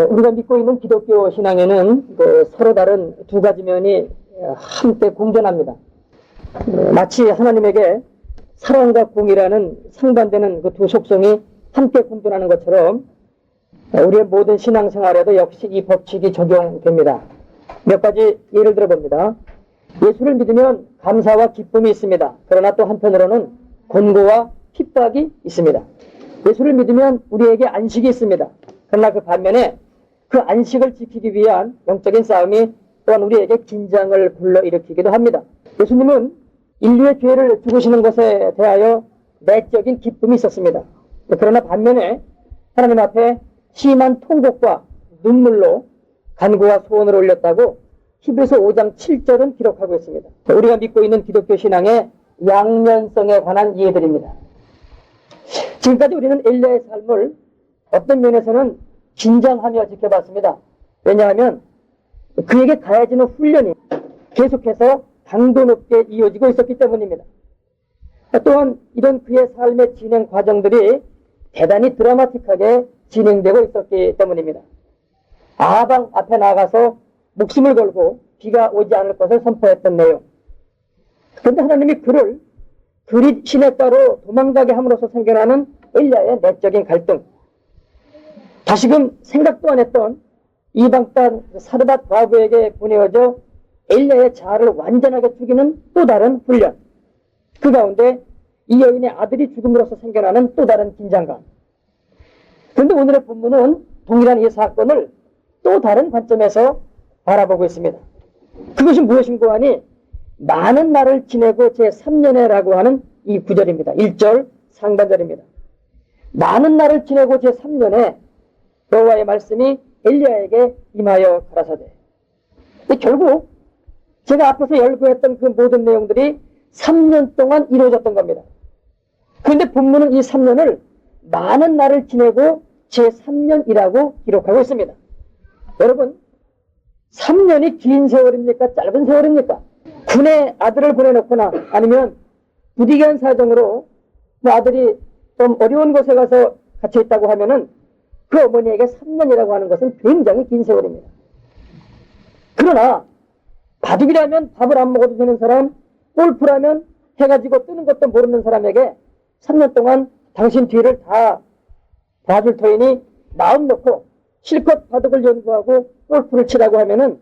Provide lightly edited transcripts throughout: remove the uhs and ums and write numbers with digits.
우리가 믿고 있는 기독교 신앙에는 서로 다른 두 가지 면이 함께 공존합니다. 마치 하나님에게 사랑과 공의라는 상반되는 그 두 속성이 함께 공존하는 것처럼 우리의 모든 신앙생활에도 역시 이 법칙이 적용됩니다. 몇 가지 예를 들어봅니다. 예수를 믿으면 감사와 기쁨이 있습니다. 그러나 또 한편으로는 권고와 핍박이 있습니다. 예수를 믿으면 우리에게 안식이 있습니다. 그러나 그 반면에 그 안식을 지키기 위한 영적인 싸움이 또한 우리에게 긴장을 불러일으키기도 합니다. 예수님은 인류의 죄를 죽으시는 것에 대하여 내적인 기쁨이 있었습니다. 그러나 반면에 하나님 앞에 심한 통곡과 눈물로 간구와 소원을 올렸다고 히브리서 5장 7절은 기록하고 있습니다. 우리가 믿고 있는 기독교 신앙의 양면성에 관한 이해들입니다. 지금까지 우리는 엘리야의 삶을 어떤 면에서는 긴장하며 지켜봤습니다. 왜냐하면 그에게 가해지는 훈련이 계속해서 강도 높게 이어지고 있었기 때문입니다. 또한 이런 그의 삶의 진행 과정들이 대단히 드라마틱하게 진행되고 있었기 때문입니다. 아방 앞에 나가서 목숨을 걸고 비가 오지 않을 것을 선포했던 내용. 그런데 하나님이 그를 그리 시냇가로 도망가게 함으로써 생겨나는 엘리야의 내적인 갈등. 다시금 생각도 안 했던 이방 땅 사르밧 과부에게 보내어져 엘리야의 자아를 완전하게 죽이는 또 다른 훈련. 그 가운데 이 여인의 아들이 죽음으로써 생겨나는 또 다른 긴장감. 그런데 오늘의 본문은 동일한 이 사건을 또 다른 관점에서 바라보고 있습니다. 그것이 무엇인고 하니 많은 날을 지내고 제3년에라고 하는 이 구절입니다. 1절 상반절입니다. 많은 날을 지내고 제3년에 여호와의 말씀이 엘리야에게 임하여 가라사대. 결국 제가 앞에서 열거했던 그 모든 내용들이 3년 동안 이루어졌던 겁니다. 그런데 본문은 이 3년을 많은 날을 지내고 제3년이라고 기록하고 있습니다. 여러분, 3년이 긴 세월입니까? 짧은 세월입니까? 군에 아들을 보내놓거나 아니면 부득이한 사정으로 그 아들이 좀 어려운 곳에 가서 갇혀 있다고 하면은 그 어머니에게 3년이라고 하는 것은 굉장히 긴 세월입니다. 그러나 바둑이라면 밥을 안 먹어도 되는 사람, 골프라면 해가 지고 뜨는 것도 모르는 사람에게 3년 동안 당신 뒤를 다 봐줄 터이니 마음 놓고 실컷 바둑을 연구하고 골프를 치라고 하면은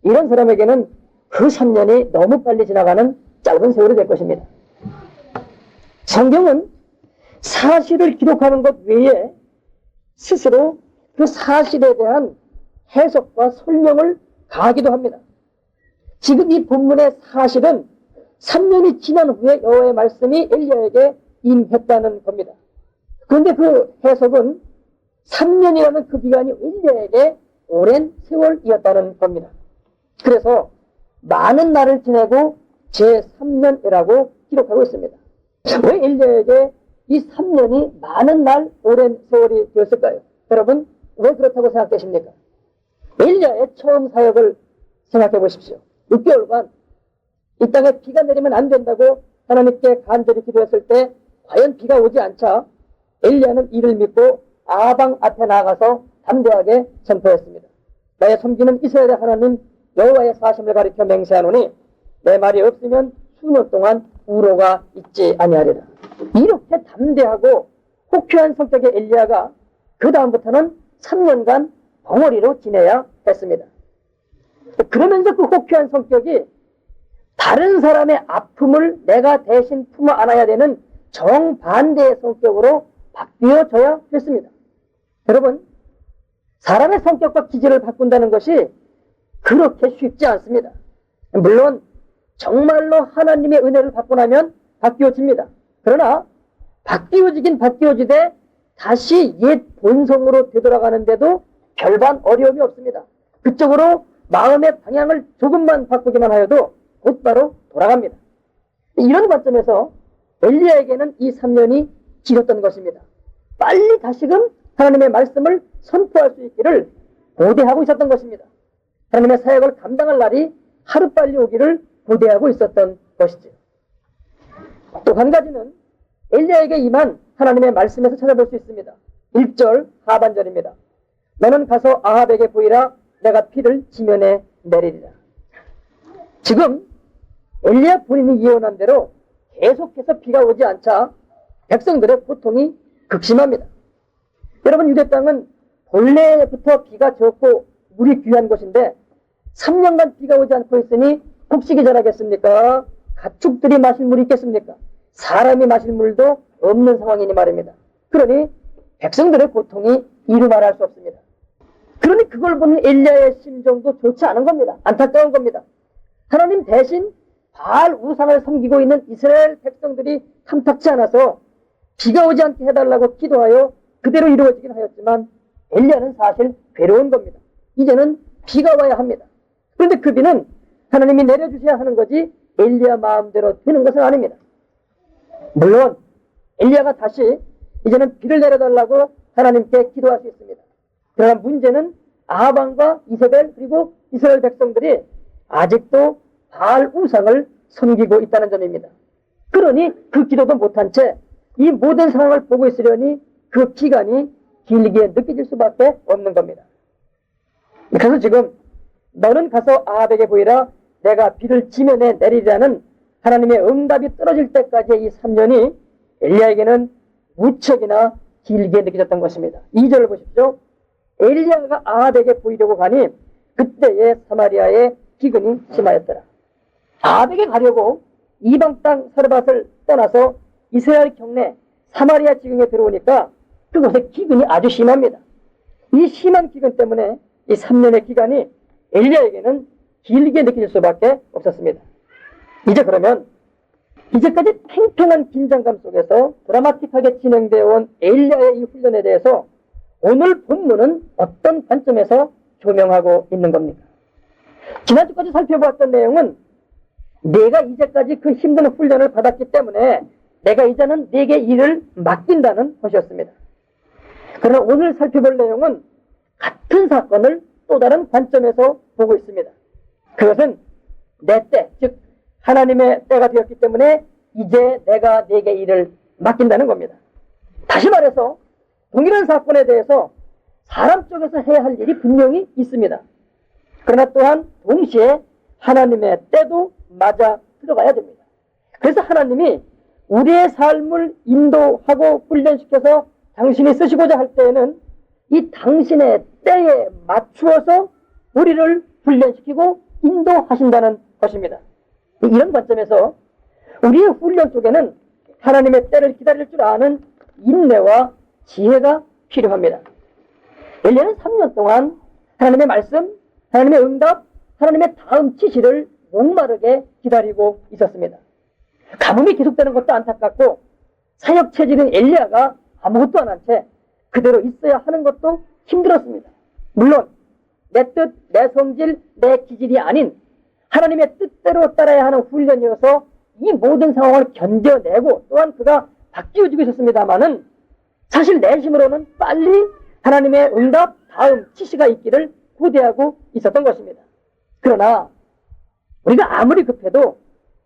이런 사람에게는 그 3년이 너무 빨리 지나가는 짧은 세월이 될 것입니다. 성경은 사실을 기록하는 것 외에 스스로 그 사실에 대한 해석과 설명을 가하기도 합니다. 지금 이 본문의 사실은 3년이 지난 후에 여호와의 말씀이 엘리야에게 임했다는 겁니다. 그런데 그 해석은 3년이라는 그 기간이 엘리야에게 오랜 세월이었다는 겁니다. 그래서 많은 날을 지내고 제3년이라고 기록하고 있습니다. 왜 엘리야에게 이 3년이 많은 날 오랜 세월이 되었을까요? 여러분, 왜 그렇다고 생각되십니까? 엘리야의 처음 사역을 생각해 보십시오. 6개월간 이 땅에 비가 내리면 안 된다고 하나님께 간절히 기도했을 때 과연 비가 오지 않자 엘리야는 이를 믿고 아방 앞에 나가서 담대하게 선포했습니다. 나의 섬기는 이스라엘의 하나님 여호와의 사심을 가리켜 맹세하노니 내 말이 없으면 수년 동안 우로가 있지 아니하리라. 이렇게 담대하고 호쾌한 성격의 엘리야가 그 다음부터는 3년간 벙어리로 지내야 했습니다. 그러면서 그 호쾌한 성격이 다른 사람의 아픔을 내가 대신 품어 안아야 되는 정반대의 성격으로 바뀌어져야 했습니다. 여러분, 사람의 성격과 기질을 바꾼다는 것이 그렇게 쉽지 않습니다. 물론 정말로 하나님의 은혜를 받고 나면 바뀌어집니다. 그러나 바뀌어지긴 바뀌어지되 다시 옛 본성으로 되돌아가는데도 별반 어려움이 없습니다. 그쪽으로 마음의 방향을 조금만 바꾸기만 하여도 곧바로 돌아갑니다. 이런 관점에서 엘리야에게는 이 3년이 길었던 것입니다. 빨리 다시금 하나님의 말씀을 선포할 수 있기를 고대하고 있었던 것입니다. 하나님의 사역을 감당할 날이 하루빨리 오기를 고대하고 있었던 것이죠. 또 한 가지는 엘리야에게 임한 하나님의 말씀에서 찾아볼 수 있습니다. 1절 하반절입니다. 너는 가서 아합에게 보이라. 내가 비를 지면에 내리리라. 지금 엘리야 본인이 예언한 대로 계속해서 비가 오지 않자 백성들의 고통이 극심합니다. 여러분, 유대 땅은 본래부터 비가 적고 물이 귀한 곳인데 3년간 비가 오지 않고 있으니 곡식이 자라겠습니까? 가축들이 마실 물이 있겠습니까? 사람이 마실 물도 없는 상황이니 말입니다. 그러니 백성들의 고통이 이루 말할 수 없습니다. 그러니 그걸 보는 엘리야의 심정도 좋지 않은 겁니다. 안타까운 겁니다. 하나님 대신 바알 우상을 섬기고 있는 이스라엘 백성들이 탐탁지 않아서 비가 오지 않게 해달라고 기도하여 그대로 이루어지긴 하였지만 엘리야는 사실 괴로운 겁니다. 이제는 비가 와야 합니다. 그런데 그 비는 하나님이 내려주셔야 하는 거지 엘리야 마음대로 되는 것은 아닙니다. 물론 엘리야가 다시 이제는 비를 내려달라고 하나님께 기도할 수 있습니다. 그러나 문제는 아합 왕과 이세벨 그리고 이스라엘 백성들이 아직도 바알 우상을 섬기고 있다는 점입니다. 그러니 그 기도도 못한 채 이 모든 상황을 보고 있으려니 그 기간이 길게 느껴질 수밖에 없는 겁니다. 그래서 지금 너는 가서 아합에게 보이라. 내가 비를 지면에 내리라는 하나님의 응답이 떨어질 때까지의 이 3년이 엘리야에게는 무척이나 길게 느껴졌던 것입니다. 2절을 보십시오. 엘리야가 아합에게 보이려고 가니 그때에 사마리아에 기근이 심하였더라. 아합에게 가려고 이방 땅 사르밧을 떠나서 이스라엘 경내 사마리아 지경에 들어오니까 그곳에 기근이 아주 심합니다. 이 심한 기근 때문에 이 3년의 기간이 엘리야에게는 길게 느껴질 수밖에 없었습니다. 이제 그러면 이제까지 팽팽한 긴장감 속에서 드라마틱하게 진행되어 온 엘리야의 이 훈련에 대해서 오늘 본문은 어떤 관점에서 조명하고 있는 겁니까? 지난주까지 살펴보았던 내용은 내가 이제까지 그 힘든 훈련을 받았기 때문에 내가 이제는 내게 일을 맡긴다는 것이었습니다. 그러나 오늘 살펴볼 내용은 같은 사건을 또 다른 관점에서 보고 있습니다. 그것은 내 때, 즉 하나님의 때가 되었기 때문에 이제 내가 내게 일을 맡긴다는 겁니다. 다시 말해서 동일한 사건에 대해서 사람 쪽에서 해야 할 일이 분명히 있습니다. 그러나 또한 동시에 하나님의 때도 맞아 들어가야 됩니다. 그래서 하나님이 우리의 삶을 인도하고 훈련시켜서 당신이 쓰시고자 할 때에는 이 당신의 때에 맞추어서 우리를 훈련시키고 인도하신다는 것입니다. 이런 관점에서 우리의 훈련 속에는 하나님의 때를 기다릴 줄 아는 인내와 지혜가 필요합니다. 엘리야는 3년 동안 하나님의 말씀, 하나님의 응답, 하나님의 다음 지시를 목마르게 기다리고 있었습니다. 가뭄이 계속되는 것도 안타깝고 사역 체질인 엘리야가 아무것도 안 한 채 그대로 있어야 하는 것도 힘들었습니다. 물론 내 뜻, 내 성질, 내 기질이 아닌 하나님의 뜻대로 따라야 하는 훈련이어서 이 모든 상황을 견뎌내고 또한 그가 바뀌어지고 있었습니다마는 사실 내심으로는 빨리 하나님의 응답, 다음 지시가 있기를 고대하고 있었던 것입니다. 그러나 우리가 아무리 급해도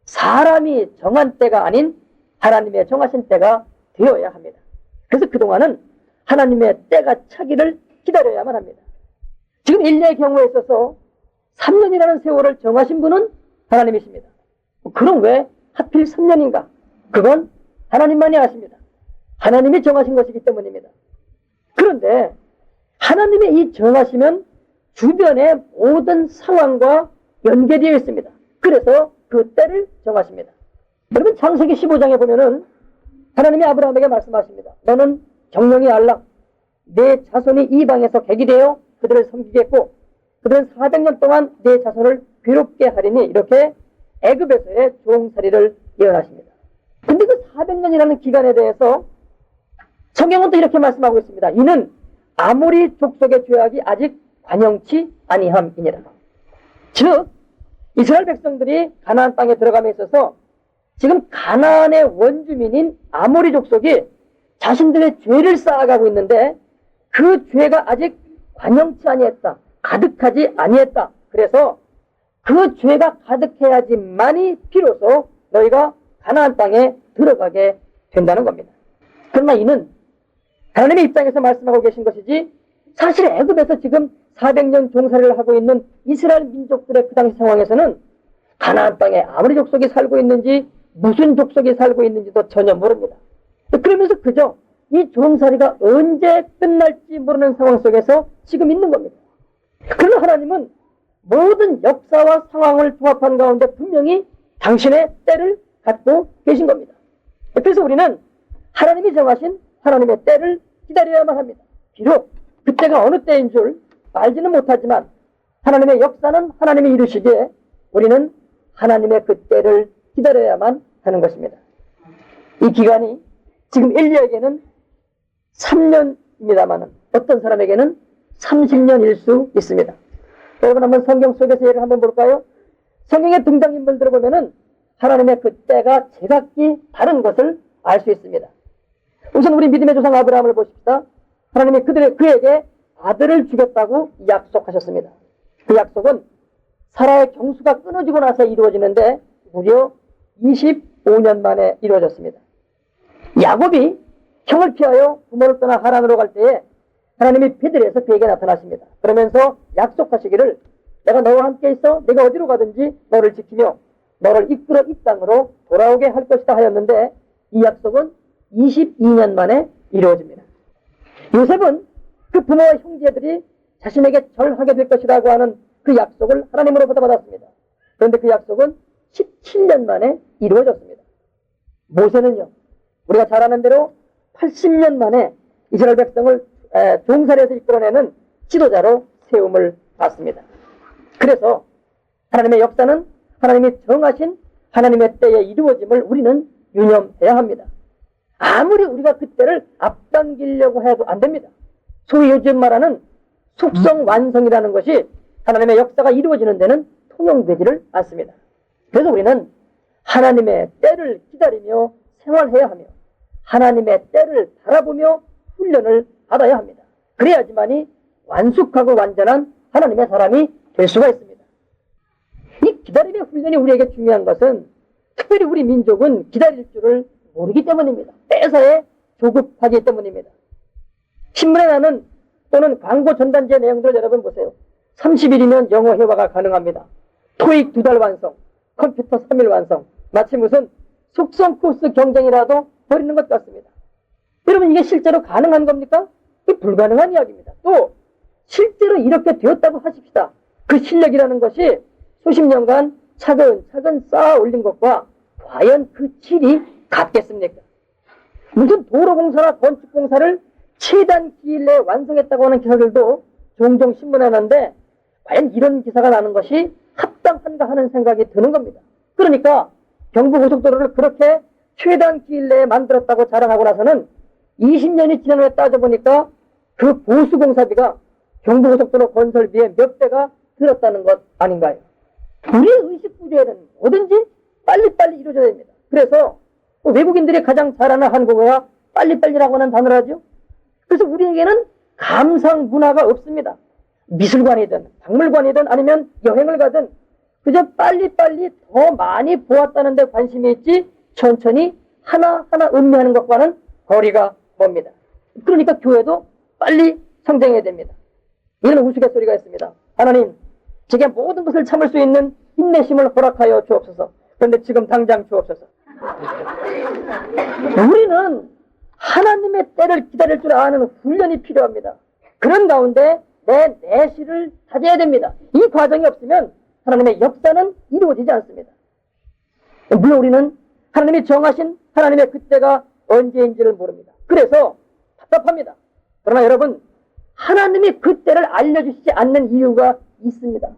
사람이 정한 때가 아닌 하나님의 정하신 때가 되어야 합니다. 그래서 그동안은 하나님의 때가 차기를 기다려야만 합니다. 지금 엘리야의 경우에 있어서 3년이라는 세월을 정하신 분은 하나님이십니다. 그럼 왜 하필 3년인가? 그건 하나님만이 아십니다. 하나님이 정하신 것이기 때문입니다. 그런데 하나님의 이 정하시면 주변의 모든 상황과 연계되어 있습니다. 그래서 그 때를 정하십니다. 여러분 창세기 15장에 보면은 하나님이 아브라함에게 말씀하십니다. 너는 정령이 알라. 내 자손이 이방에서 객이 되어 그들을 섬기겠고 그들은 400년 동안 내 자손을 괴롭게 하리니 이렇게 애굽에서의 종살이를 예언하십니다. 근데 그 400년이라는 기간에 대해서 성경은 또 이렇게 말씀하고 있습니다. 이는 아모리 족속의 죄악이 아직 관영치 아니함이니라. 즉 이스라엘 백성들이 가나안 땅에 들어감에 있어서 지금 가나안의 원주민인 아모리 족속이 자신들의 죄를 쌓아가고 있는데 그 죄가 아직 관영치 아니했다. 가득하지 아니했다. 그래서 그 죄가 가득해야지만이 비로소 너희가 가나안 땅에 들어가게 된다는 겁니다. 그러나 이는 하나님의 입장에서 말씀하고 계신 것이지 사실 애굽에서 지금 400년 종살이를 하고 있는 이스라엘 민족들의 그 당시 상황에서는 가나안 땅에 아무리 족속이 살고 있는지 무슨 족속이 살고 있는지도 전혀 모릅니다. 그러면서 그저 이 종살이가 언제 끝날지 모르는 상황 속에서 지금 있는 겁니다. 그러나 하나님은 모든 역사와 상황을 종합한 가운데 분명히 당신의 때를 갖고 계신 겁니다. 그래서 우리는 하나님이 정하신 하나님의 때를 기다려야만 합니다. 비록 그때가 어느 때인 줄 알지는 못하지만 하나님의 역사는 하나님이 이루시기에 우리는 하나님의 그 때를 기다려야만 하는 것입니다. 이 기간이 지금 엘리야에게는 3년입니다만 어떤 사람에게는 30년일 수 있습니다. 여러분 한번 성경 속에서 예를 한번 볼까요? 성경의 등장인물들을 보면은 하나님의 그 때가 제각기 다른 것을 알 수 있습니다. 우선 우리 믿음의 조상 아브라함을 보십시다. 하나님이 그에게 아들을 주겠다고 약속하셨습니다. 그 약속은 사라의 경수가 끊어지고 나서 이루어지는데 무려 25년 만에 이루어졌습니다. 야곱이 형을 피하여 부모를 떠나 하란으로 갈 때에 하나님이 베들레헴에서 그에게 나타나십니다. 그러면서 약속하시기를 내가 너와 함께 있어 내가 어디로 가든지 너를 지키며 너를 이끌어 이 땅으로 돌아오게 할 것이다 하였는데 이 약속은 22년 만에 이루어집니다. 요셉은 그 부모와 형제들이 자신에게 절하게 될 것이라고 하는 그 약속을 하나님으로부터 받았습니다. 그런데 그 약속은 17년 만에 이루어졌습니다. 모세는요, 우리가 잘 아는 대로 80년 만에 이스라엘 백성을 종살이에서 이끌어내는 지도자로 세움을 받습니다. 그래서 하나님의 역사는 하나님이 정하신 하나님의 때에 이루어짐을 우리는 유념해야 합니다. 아무리 우리가 그때를 앞당기려고 해도 안 됩니다. 소위 요즘 말하는 속성완성이라는 것이 하나님의 역사가 이루어지는 데는 통용되지를 않습니다. 그래서 우리는 하나님의 때를 기다리며 생활해야 하며 하나님의 때를 바라보며 훈련을 받아야 합니다. 그래야지만이 완숙하고 완전한 하나님의 사람이 될 수가 있습니다. 이 기다림의 훈련이 우리에게 중요한 것은 특별히 우리 민족은 기다릴 줄을 모르기 때문입니다. 때사에 조급하기 때문입니다. 신문에 나는 또는 광고 전단지의 내용들 여러분 보세요. 30일이면 영어 회화가 가능합니다. 토익 2달 완성, 컴퓨터 3일 완성, 마치 무슨 속성 코스 경쟁이라도 벌이는 것 같습니다. 여러분 이게 실제로 가능한 겁니까? 이게 불가능한 이야기입니다. 또 실제로 이렇게 되었다고 하십시다. 그 실력이라는 것이 수십 년간 차근차근 쌓아 올린 것과 과연 그 질이 같겠습니까? 무슨 도로공사나 건축공사를 최단 기일 내에 완성했다고 하는 기사들도 종종 신문에 나는데 과연 이런 기사가 나는 것이 합당한가 하는 생각이 드는 겁니다. 그러니까 경부고속도로를 그렇게 최단 기일 내에 만들었다고 자랑하고 나서는 20년이 지난 후에 따져보니까 그 보수공사비가 경부고속도로 건설비의 몇 배가 들었다는 것 아닌가요? 우리의 의식구조에는 뭐든지 빨리빨리 이루어져야 됩니다. 그래서 외국인들이 가장 잘하는 한국어가 빨리빨리라고 하는 단어를 하죠. 그래서 우리에게는 감상 문화가 없습니다. 미술관이든 박물관이든 아니면 여행을 가든 그저 빨리빨리 더 많이 보았다는 데 관심이 있지 천천히 하나하나 음미하는 것과는 거리가 멉니다. 그러니까 교회도 빨리 성장해야 됩니다. 이런 우스갯소리가 있습니다. 하나님, 제게 모든 것을 참을 수 있는 인내심을 허락하여 주옵소서. 그런데 지금 당장 주옵소서. 우리는 하나님의 때를 기다릴 줄 아는 훈련이 필요합니다. 그런 가운데 내 내실을 다져야 됩니다. 이 과정이 없으면 하나님의 역사는 이루어지지 않습니다. 물론 우리는 하나님이 정하신 하나님의 그때가 언제인지를 모릅니다. 그래서 답답합니다. 그러나 여러분, 하나님이 그때를 알려주시지 않는 이유가 있습니다.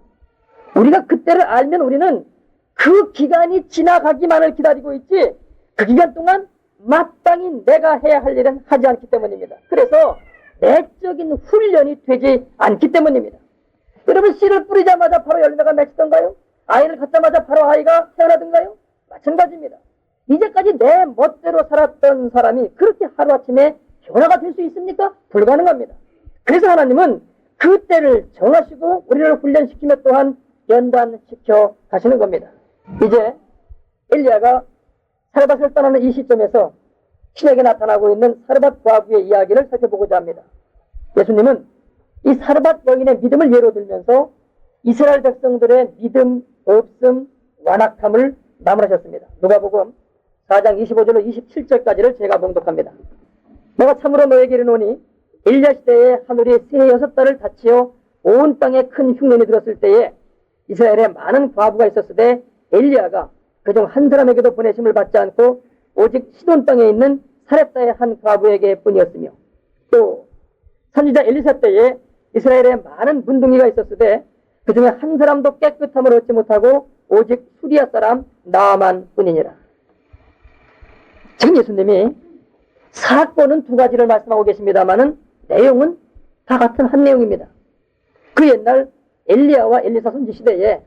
우리가 그때를 알면 우리는 그 기간이 지나가기만을 기다리고 있지 그 기간 동안 마땅히 내가 해야 할 일은 하지 않기 때문입니다. 그래서 내적인 훈련이 되지 않기 때문입니다. 여러분, 씨를 뿌리자마자 바로 열매가 맺히던가요? 아이를 갖자마자 바로 아이가 태어나던가요? 마찬가지입니다. 이제까지 내 멋대로 살았던 사람이 그렇게 하루아침에 변화가 될 수 있습니까? 불가능합니다. 그래서 하나님은 그 때를 정하시고 우리를 훈련시키며 또한 연단시켜 가시는 겁니다. 이제 엘리야가 사르밧을 떠나는 이 시점에서 신에게 나타나고 있는 사르밧 과부의 이야기를 살펴보고자 합니다. 예수님은 이 사르밧 여인의 믿음을 예로 들면서 이스라엘 백성들의 믿음 없음 완악함을 나무라셨습니다. 누가복음 4장 25절로 27절까지를 제가 봉독합니다. 내가 참으로 너에게 이르노니 엘리야 시대에 하늘이 새 6달을 닫히어 온 땅에 큰 흉년이 들었을 때에 이스라엘에 많은 과부가 있었으되 엘리야가 그중 한 사람에게도 보내심을 받지 않고 오직 시돈 땅에 있는 사렙다의 한 과부에게 뿐이었으며, 또 선지자 엘리사 때에 이스라엘에 많은 문둥이가 있었으되 그 중에 한 사람도 깨끗함을 얻지 못하고 오직 수리아 사람 나아만 뿐이니라. 지금 예수님이 사건은 두 가지를 말씀하고 계십니다마는 내용은 다 같은 한 내용입니다. 그 옛날 엘리야와 엘리사 선지 시대에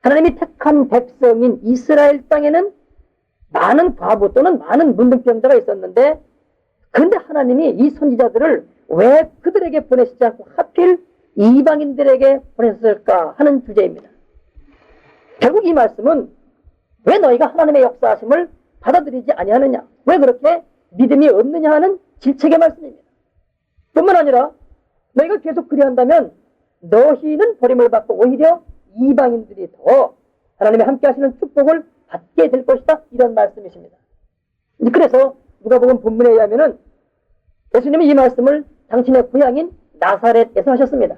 하나님이 택한 백성인 이스라엘 땅에는 많은 과부 또는 많은 문둥병자가 있었는데, 그런데 하나님이 이 선지자들을 왜 그들에게 보내시지 않고 하필 이방인들에게 보냈을까 하는 주제입니다. 결국 이 말씀은 왜 너희가 하나님의 역사하심을 받아들이지 아니하느냐, 왜 그렇게 믿음이 없느냐 하는 질책의 말씀입니다. 뿐만 아니라 너희가 계속 그리한다면 너희는 버림을 받고 오히려 이방인들이 더 하나님의 함께 하시는 축복을 받게 될 것이다, 이런 말씀이십니다. 그래서 누가복음 본문에 의하면은 예수님이 이 말씀을 당신의 고향인 나사렛에서 하셨습니다.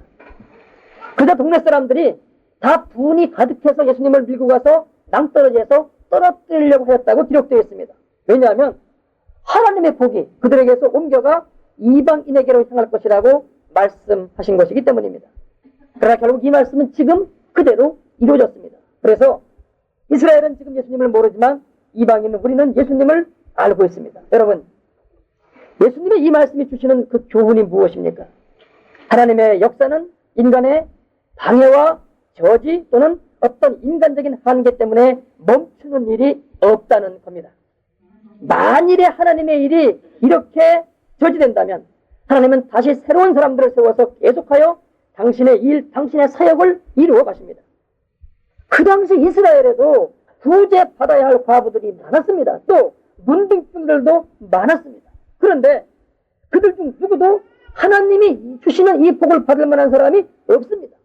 그저 동네 사람들이 다 분이 가득해서 예수님을 밀고 가서 낭떠러지에서 떨어뜨리려고 하였다고 기록되어 있습니다. 왜냐하면 하나님의 복이 그들에게서 옮겨가 이방인에게로 향할 것이라고 말씀하신 것이기 때문입니다. 그러나 결국 이 말씀은 지금 그대로 이루어졌습니다. 그래서 이스라엘은 지금 예수님을 모르지만 이방인은 우리는 예수님을 알고 있습니다. 여러분, 예수님의 이 말씀이 주시는 그 교훈이 무엇입니까? 하나님의 역사는 인간의 방해와 저지 또는 어떤 인간적인 한계 때문에 멈추는 일이 없다는 겁니다. 만일에 하나님의 일이 이렇게 저지된다면 하나님은 다시 새로운 사람들을 세워서 계속하여 당신의 일, 당신의 사역을 이루어 가십니다. 그 당시 이스라엘에도 구제받아야 할 과부들이 많았습니다. 또 문둥병들도 많았습니다. 그런데 그들 중 누구도 하나님이 주시는 이 복을 받을 만한 사람이 없습니다.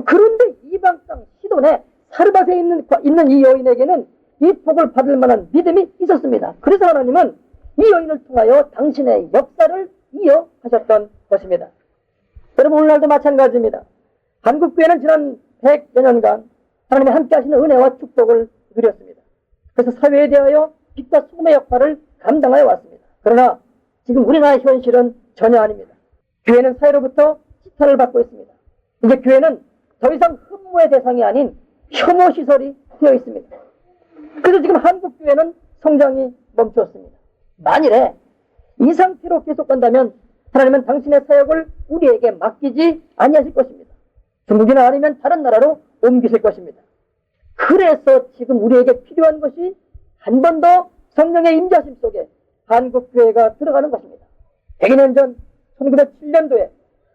그런데 이방 땅 시돈에 사르밧에 있는 이 여인에게는 이 복을 받을 만한 믿음이 있었습니다. 그래서 하나님은 이 여인을 통하여 당신의 역사를 이어가셨던 것입니다. 여러분, 오늘날도 마찬가지입니다. 한국교회는 지난 100여 년간 하나님의 함께 하시는 은혜와 축복을 누렸습니다. 그래서 사회에 대하여 빛과 소금의 역할을 감당하여 왔습니다. 그러나 지금 우리나라의 현실은 전혀 아닙니다. 교회는 사회로부터 지탄을 받고 있습니다. 이제 교회는 더 이상 흠모의 대상이 아닌 혐오 시설이 되어 있습니다. 그래서 지금 한국교회는 성장이 멈추었습니다. 만일에 이 상태로 계속 간다면 하나님은 당신의 사역을 우리에게 맡기지 아니하실 것입니다. 중국이나 아니면 다른 나라로 옮기실 것입니다. 그래서 지금 우리에게 필요한 것이 한 번 더 성령의 임재하심 속에 한국교회가 들어가는 것입니다. 100여 년 전 1907년도에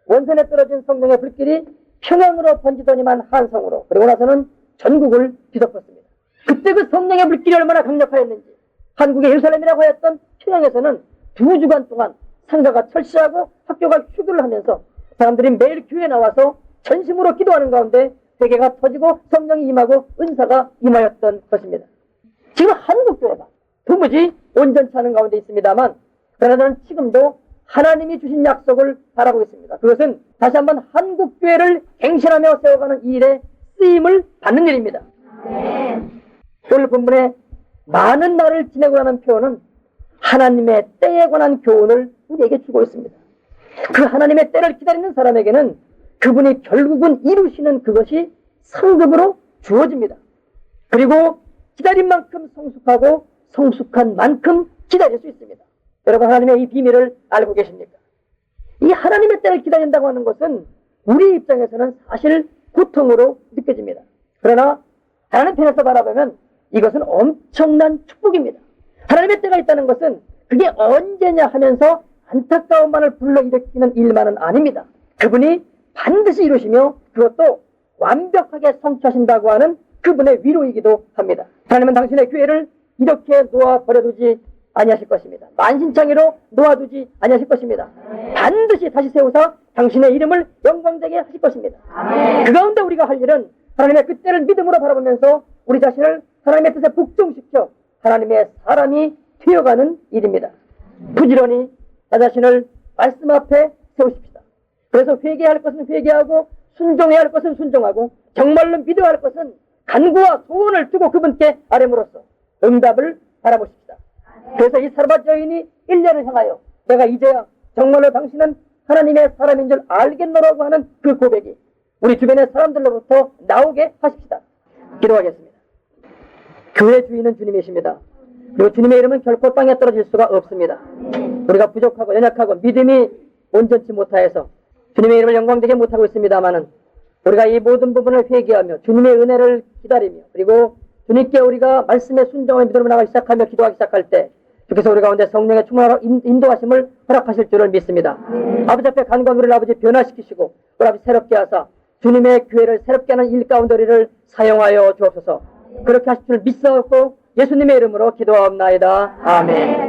원산에 떨어진 성령의 불길이 평양으로 번지더니만 한성으로, 그리고 나서는 전국을 뒤덮었습니다. 그때 그 성령의 불길이 얼마나 강력하였는지 한국의 예루살렘이라고 하였던 평양에서는 2주간 동안 상가가 철시하고 학교가 휴교를 하면서 사람들이 매일 교회에 나와서 전심으로 기도하는 가운데 회개가 터지고 성령이 임하고 은사가 임하였던 것입니다. 지금 한국교회가 도무지 온전치 않은 가운데 있습니다만, 그러나 저는 지금도 하나님이 주신 약속을 바라고 있습니다. 그것은 다시 한번 한국교회를 갱신하며 세워가는 이 일에 쓰임을 받는 일입니다. 오늘 본문에 많은 날을 지내고 나는 표현은 하나님의 때에 관한 교훈을 우리에게 주고 있습니다. 그 하나님의 때를 기다리는 사람에게는 그분이 결국은 이루시는 그것이 상급으로 주어집니다. 그리고 기다린 만큼 성숙하고 성숙한 만큼 기다릴 수 있습니다. 여러분, 하나님의 이 비밀을 알고 계십니까? 이 하나님의 때를 기다린다고 하는 것은 우리 입장에서는 사실 고통으로 느껴집니다. 그러나 하나님 편에서 바라보면 이것은 엄청난 축복입니다. 하나님의 때가 있다는 것은 그게 언제냐 하면서 안타까움만을 불러일으키는 일만은 아닙니다. 그분이 반드시 이루시며 그것도 완벽하게 성취하신다고 하는 그분의 위로이기도 합니다. 하나님은 당신의 교회를 이렇게 놓아 버려두지 아니하실 것입니다. 만신창이로 놓아두지 아니하실 것입니다. 반드시 다시 세우사 당신의 이름을 영광되게 하실 것입니다. 그 가운데 우리가 할 일은 하나님의 그 때를 믿음으로 바라보면서 우리 자신을 하나님의 뜻에 복종시켜 하나님의 사람이 되어가는 일입니다. 부지런히 나 자신을 말씀 앞에 세우십시다. 그래서 회개할 것은 회개하고 순종해야 할 것은 순종하고 정말로 믿어야 할 것은 간구와 소원을 두고 그분께 아뢰므로써 응답을 바라보십시다. 그래서 이 사르밧 여인이 1년을 향하여 내가 이제야 정말로 당신은 하나님의 사람인 줄 알겠노라고 하는 그 고백이 우리 주변의 사람들로부터 나오게 하십시다. 기도하겠습니다. 교회 주인은 주님이십니다. 그리고 주님의 이름은 결코 땅에 떨어질 수가 없습니다. 우리가 부족하고 연약하고 믿음이 온전치 못하여서 주님의 이름을 영광되게 못하고 있습니다마는 우리가 이 모든 부분을 회개하며 주님의 은혜를 기다리며 그리고 주님께 우리가 말씀에 순종하며 믿음으로 나가기 시작하며 기도하기 시작할 때 주께서 우리 가운데 성령의 충만한 인도하심을 허락하실 줄을 믿습니다. 아버지 앞에 간구한 우리를 아버지 변화시키시고 우리 아버지 새롭게 하사 주님의 교회를 새롭게 하는 일 가운데 우리를 사용하여 주옵소서. 그렇게 하실 줄 믿사옵고 예수님의 이름으로 기도하옵나이다. 아멘.